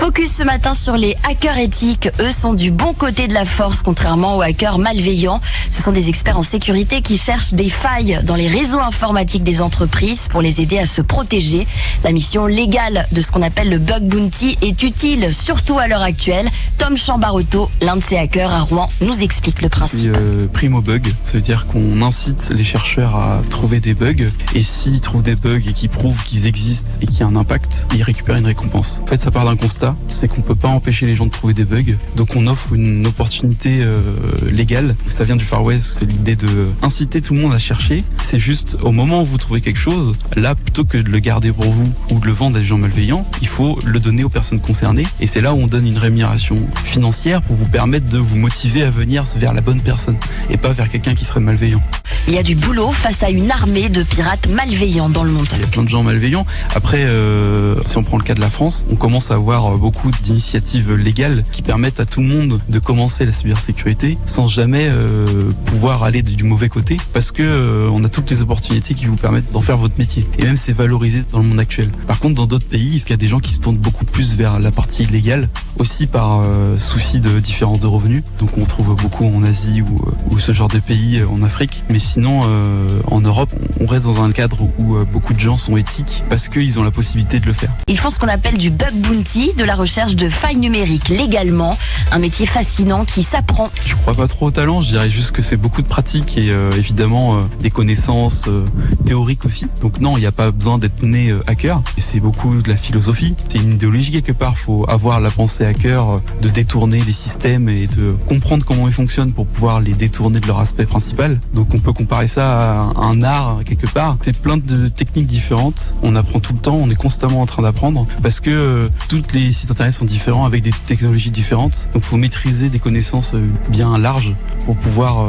Focus ce matin sur les hackers éthiques. Eux sont du bon côté de la force, contrairement aux hackers malveillants. Ce sont des experts en sécurité qui cherchent des failles dans les réseaux informatiques des entreprises pour les aider à se protéger. La mission légale de ce qu'on appelle le bug bounty est utile, surtout à l'heure actuelle. Tom Chambarotto, l'un de ces hackers à Rouen, nous explique le principe. Primo bug, ça veut dire qu'on incite les chercheurs à trouver des bugs, et s'ils trouvent des bugs et qu'ils prouvent qu'ils existent et qu'il y a un impact, ils récupèrent une récompense. En fait, ça part d'un constat, c'est qu'on peut pas empêcher les gens de trouver des bugs, donc on offre une opportunité légale. Ça vient du Far West, c'est l'idée de inciter tout le monde à chercher. C'est juste au moment où vous trouvez quelque chose, là, plutôt que de le garder pour vous ou de le vendre à des gens malveillants, il faut le donner aux personnes concernées, et c'est là où on donne une rémunération financière pour vous permettre de vous motiver à venir vers la bonne personne et pas vers quelqu'un qui serait malveillant. Il y a du boulot face à une armée de pirates malveillants dans le monde. Il y a plein de gens malveillants. Après, si on prend le cas de la France, on commence à avoir beaucoup d'initiatives légales qui permettent à tout le monde de commencer la cybersécurité sans jamais pouvoir aller du mauvais côté, parce que on a toutes les opportunités qui vous permettent d'en faire votre métier. Et même c'est valorisé dans le monde actuel. Par contre, dans d'autres pays, il y a des gens qui se tournent beaucoup plus vers la partie légale, aussi par souci de différence de revenus. Donc on trouve beaucoup en Asie ou ce genre de pays en Afrique. Mais sinon, en Europe, on reste dans un cadre où beaucoup de gens sont éthiques parce qu'ils ont la possibilité de le faire. Ils font ce qu'on appelle du bug bounty, de la recherche de failles numériques légalement. Un métier fascinant qui s'apprend. Je crois pas trop au talent, je dirais juste que c'est beaucoup de pratique et évidemment des connaissances théoriques aussi. Donc non, il n'y a pas besoin d'être né hacker. Et c'est beaucoup de la philosophie. C'est une idéologie quelque part. Il faut avoir la pensée hacker, de détourner les systèmes et de comprendre comment ils fonctionnent pour pouvoir les détourner de leur aspect principal. Donc on peut comparer ça à un art quelque part. C'est plein de techniques différentes. On apprend tout le temps, on est constamment en train d'apprendre parce que tous les sites internet sont différents avec des technologies différentes. Donc il faut maîtriser des connaissances bien larges pour pouvoir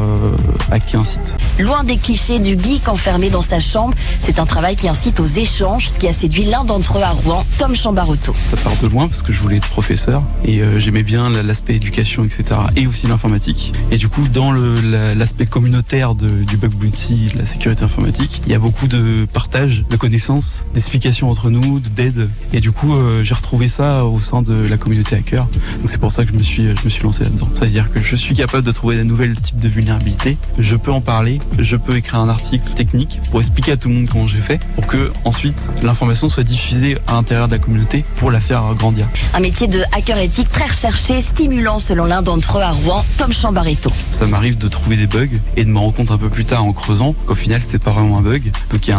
hacker un site. Loin des clichés du geek enfermé dans sa chambre, c'est un travail qui incite aux échanges, ce qui a séduit l'un d'entre eux à Rouen, Tom Chambarotto. Ça part de loin parce que je voulais être professeur et j'aimais bien l'aspect éducation, etc. et aussi l'informatique. Et du coup, dans l'aspect communautaire du bug bounty, de la sécurité informatique, il y a beaucoup de partage de connaissances, d'explications entre nous, d'aide. Et du coup, j'ai retrouvé ça au sein de la communauté hacker. Donc c'est pour ça que je me suis lancé là-dedans. C'est-à-dire que je suis capable de trouver des nouvelles types de vulnérabilités. Je peux en parler, je peux écrire un article technique pour expliquer à tout le monde comment j'ai fait, pour que ensuite l'information soit diffusée à l'intérieur de la communauté pour la faire grandir. Un métier de hacker éthique très recherché, stimulant selon l'un d'entre eux à Rouen, Tom Chambarotto. Ça m'arrive de trouver des bugs et de me rendre compte un peu plus tard en creusant qu'au final c'est pas vraiment un bug. Donc il y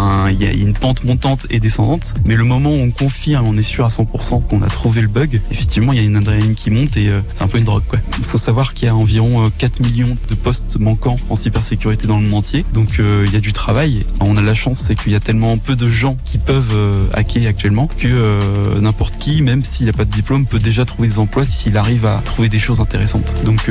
a une pente montante et descendante, mais le moment où on confirme, on est sûr à 100% qu'on a trouvé le bug, effectivement il y a une adrénaline qui monte et c'est un peu une drogue quoi. Il faut savoir qu'il y a environ 4 millions de postes manquants en cybersécurité dans le monde entier, donc il y a du travail. On a la chance, c'est qu'il y a tellement peu de gens qui peuvent hacker actuellement que n'importe qui, même s'il n'a pas de diplôme, peut déjà trouver des emplois s'il arrive à trouver des choses intéressantes. Donc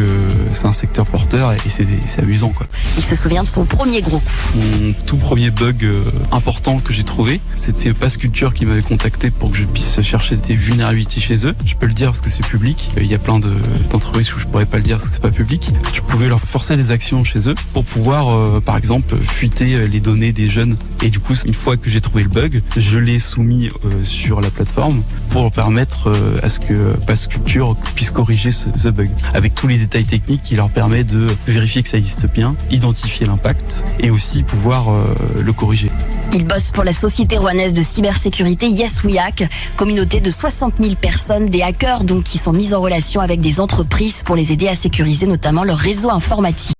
c'est un secteur porteur et c'est amusant quoi. Il se souvient de son premier gros coup. Mon tout premier bug important que j'ai trouvé, c'était Passculture qui m'avait contacté pour que je puisse chercher des vulnérabilités chez eux. Je peux le dire parce que c'est public. Il y a plein d'entreprises où je pourrais pas le dire parce que c'est pas public. Je pouvais leur forcer des actions chez eux pour pouvoir, par exemple, fuiter les données des jeunes. Et du coup, une fois que j'ai trouvé le bug, je l'ai soumis sur la plateforme pour permettre à ce que Passculture puisse corriger ce bug. Avec tous les détails techniques qui leur permet de vérifier que ça existe bien, identifier l'impact et aussi pouvoir le corriger. Il bosse pour la société rouennaise de cybersécurité Yes We Hack, communauté de 60 000 personnes, des hackers donc qui sont mis en relation avec des entreprises pour les aider à sécuriser notamment leur réseau informatique.